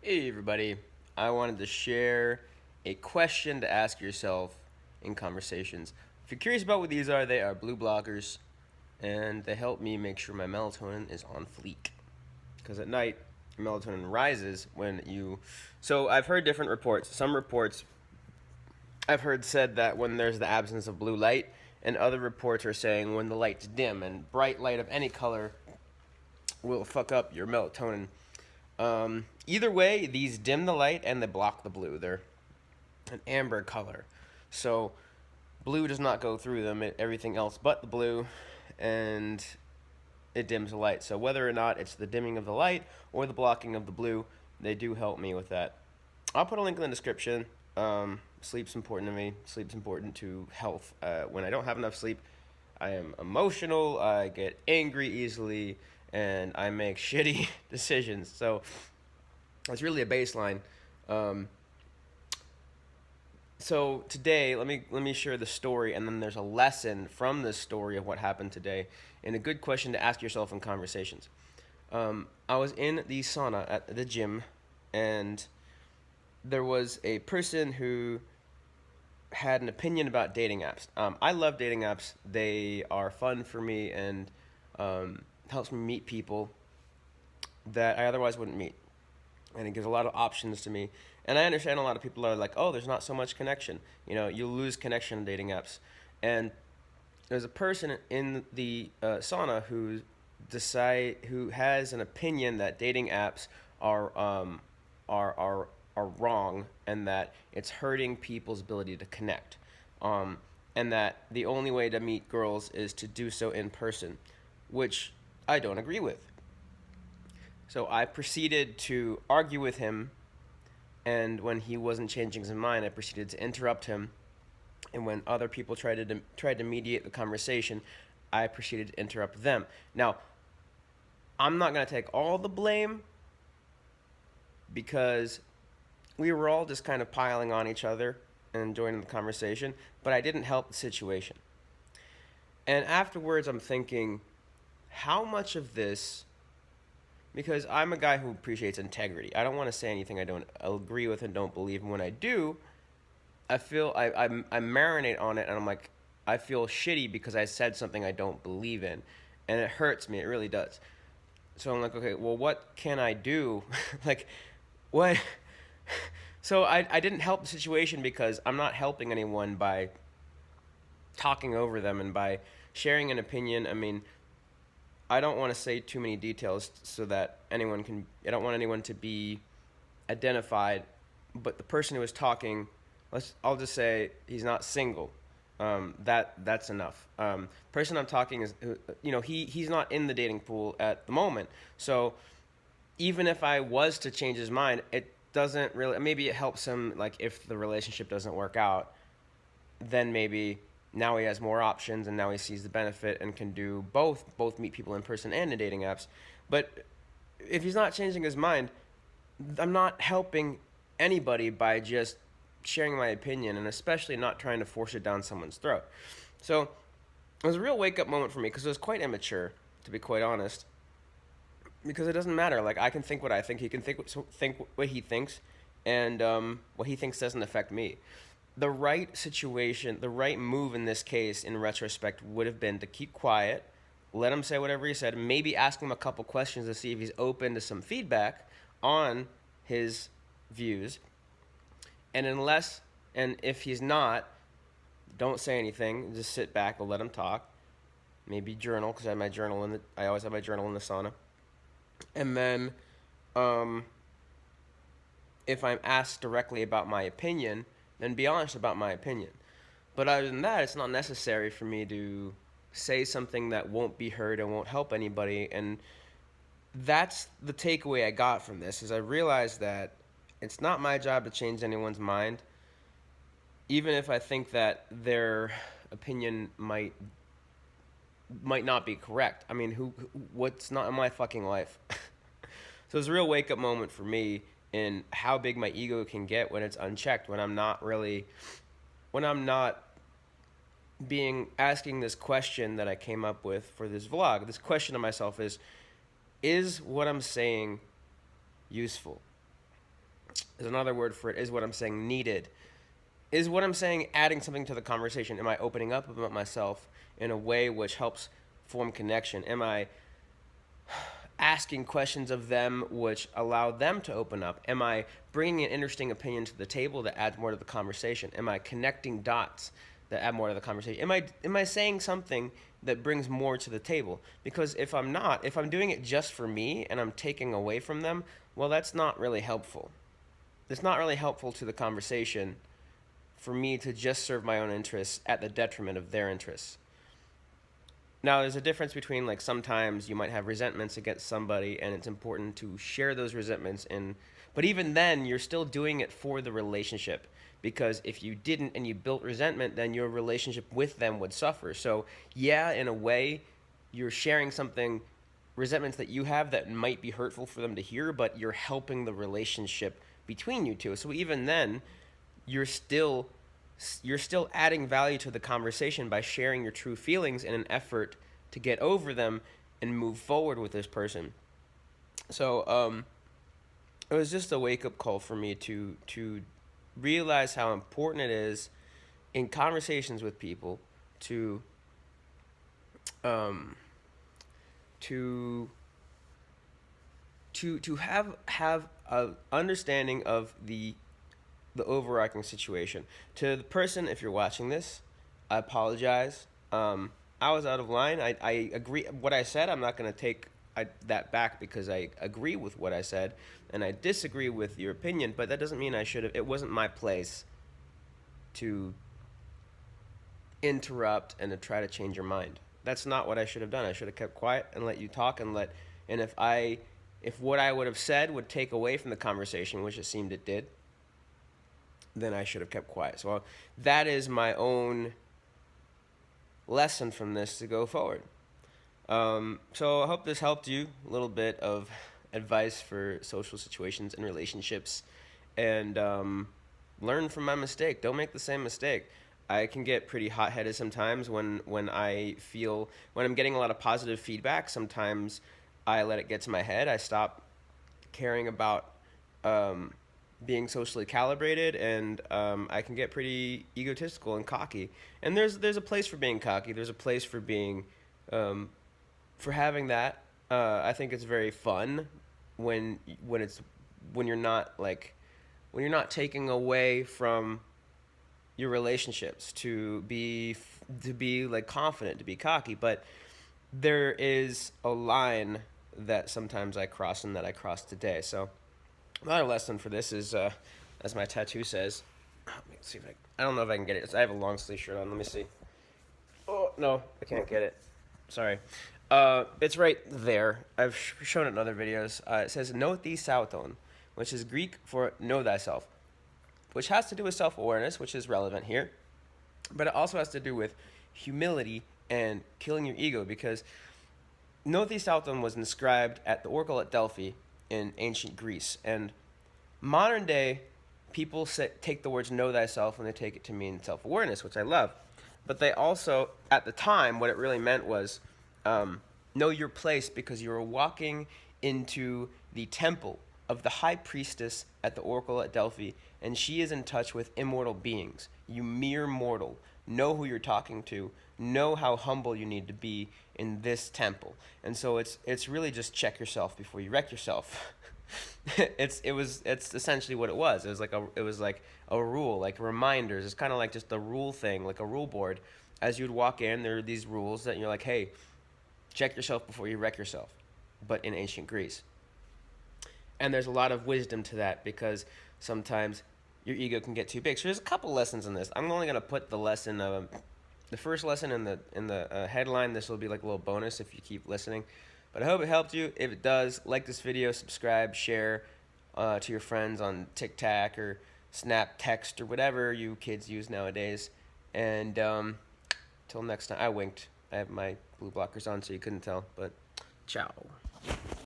Hey everybody, I wanted to share a question to ask yourself in conversations. If you're curious about what these are, they are blue blockers and they help me make sure my melatonin is on fleek. Because at night, melatonin rises when you. So I've heard different reports. Some reports I've heard said that when there's the absence of blue light, and other reports are saying when the light's dim and bright light of any color will fuck up your melatonin. Either way, these dim the light and they block the blue. They're an amber color. So blue does not go through them, everything else but the blue, and it dims the light. So whether or not it's the dimming of the light or the blocking of the blue, they do help me with that. I'll put a link in the description. Sleep's important to me. Sleep's important to health. When I don't have enough sleep, I am emotional, I get angry easily, and I make shitty decisions. So it's really a baseline. Um, so today, let me share the story, and then there's a lesson from this story of what happened today, and a good question to ask yourself in conversations. I was in the sauna at the gym, and there was a person who had an opinion about dating apps. I love dating apps. They are fun for me and helps me meet people that I otherwise wouldn't meet. And it gives a lot of options to me. And I understand a lot of people are like, oh, there's not so much connection. You know, you lose connection in dating apps. And there's a person in the sauna who has an opinion that dating apps are are are are wrong and that it's hurting people's ability to connect. Um, and that the only way to meet girls is to do so in person, which I don't agree with. So I proceeded to argue with him, and when he wasn't changing his mind, I proceeded to interrupt him. And when other people tried to mediate the conversation, I proceeded to interrupt them. Now, I'm not going to take all the blame because we were all just kind of piling on each other and joining the conversation, but I didn't help the situation. And afterwards, I'm thinking, how much of this, because I'm a guy who appreciates integrity. I don't want to say anything I don't agree with and don't believe. And when I do, I feel I marinate on it, and I'm like, I feel shitty because I said something I don't believe in, and it hurts me. It really does. So I'm like, okay, well, what can I do? Like, what? So I didn't help the situation because I'm not helping anyone by talking over them and by sharing an opinion. I mean, I don't want to say too many details so that anyone can. I don't want anyone to be identified. But the person who was talking, I'll just say he's not single. That's enough. Person I'm talking is, he's not in the dating pool at the moment. So even if I was to change his mind, it doesn't really. Maybe it helps him. Like if the relationship doesn't work out, then maybe now he has more options and now he sees the benefit and can do both meet people in person and in dating apps. But if he's not changing his mind, I'm not helping anybody by just sharing my opinion, and especially not trying to force it down someone's throat. So it was a real wake up moment for me because it was quite immature, to be quite honest. Because it doesn't matter. Like I can think what I think, he can think what he thinks, and what he thinks doesn't affect me. The right situation, the right move in this case, in retrospect, would have been to keep quiet, let him say whatever he said, maybe ask him a couple questions to see if he's open to some feedback on his views. And if he's not, don't say anything. Just sit back and let him talk. Maybe journal, because I always have my journal in the sauna. And then, if I'm asked directly about my opinion, then be honest about my opinion. But other than that, it's not necessary for me to say something that won't be heard and won't help anybody. And that's the takeaway I got from this, is I realized that it's not my job to change anyone's mind, even if I think that their opinion might not be correct. I mean, what's not in my fucking life? So it's a real wake up moment for me in how big my ego can get when it's unchecked, when I'm not being asking this question that I came up with for this vlog. This question to myself is what I'm saying useful? There's another word for it. Is what I'm saying needed? Is what I'm saying adding something to the conversation? Am I opening up about myself in a way which helps form connection? Am I asking questions of them which allow them to open up? Am I bringing an interesting opinion to the table that adds more to the conversation? Am I connecting dots that add more to the conversation? Am I saying something that brings more to the table? Because if I'm not, if I'm doing it just for me and I'm taking away from them, well, that's not really helpful. It's not really helpful to the conversation for me to just serve my own interests at the detriment of their interests. Now, there's a difference between, like, sometimes you might have resentments against somebody, and it's important to share those resentments. But even then, you're still doing it for the relationship, because if you didn't and you built resentment, then your relationship with them would suffer. So, yeah, in a way, you're sharing something, resentments that you have that might be hurtful for them to hear, but you're helping the relationship between you two. So even then, you're still you're still adding value to the conversation by sharing your true feelings in an effort to get over them and move forward with this person. So it was just a wake up call for me to realize how important it is in conversations with people to um, to have a understanding of the overarching situation. To the person, if you're watching this, I apologize. I was out of line. I agree. What I said, I'm not going to take that back because I agree with what I said and I disagree with your opinion, but that doesn't mean I should have. It wasn't my place to interrupt and to try to change your mind. That's not what I should have done. I should have kept quiet and let you talk and if what I would have said would take away from the conversation, which it seemed it did, then I should have kept quiet. So that is my own lesson from this to go forward. So I hope this helped you. A little bit of advice for social situations and relationships, and learn from my mistake. Don't make the same mistake. I can get pretty hot-headed sometimes when I'm getting a lot of positive feedback. Sometimes I let it get to my head. I stop caring about being socially calibrated, and I can get pretty egotistical and cocky. And there's a place for being cocky. There's a place for being for having that. I think it's very fun when it's when you're not when you're not taking away from your relationships to be like confident, to be cocky. But there is a line that sometimes I cross and that I crossed today. So another lesson for this is, as my tattoo says, let me see if I don't know if I can get it. I have a long sleeve shirt on. Let me see. Oh, no, I can't get it. Sorry. It's right there. I've shown it in other videos. It says, "Know thee sauton," which is Greek for know thyself, which has to do with self-awareness, which is relevant here. But it also has to do with humility and killing your ego, because know thee sauton was inscribed at the Oracle at Delphi in ancient Greece. And modern day people take the words know thyself and they take it to mean self-awareness, which I love. But they also, at the time, what it really meant was know your place, because you were walking into the temple of the high priestess at the Oracle at Delphi, and she is in touch with immortal beings. You mere mortal, know who you're talking to, know how humble you need to be in this temple. And so it's really just check yourself before you wreck yourself. It's essentially what it was. It was like a rule, like reminders. It's kind of like just a rule thing, like a rule board. As you'd walk in, there are these rules that you're like, hey, check yourself before you wreck yourself. But in ancient Greece. And there's a lot of wisdom to that, because sometimes your ego can get too big. So there's a couple lessons in this. I'm only going to put the lesson of the first lesson in the headline. This will be like a little bonus if you keep listening. But I hope it helped you. If it does, like this video, subscribe, share to your friends on TikTok or Snap Text or whatever you kids use nowadays. And till next time, I winked. I have my blue blockers on so you couldn't tell, but ciao.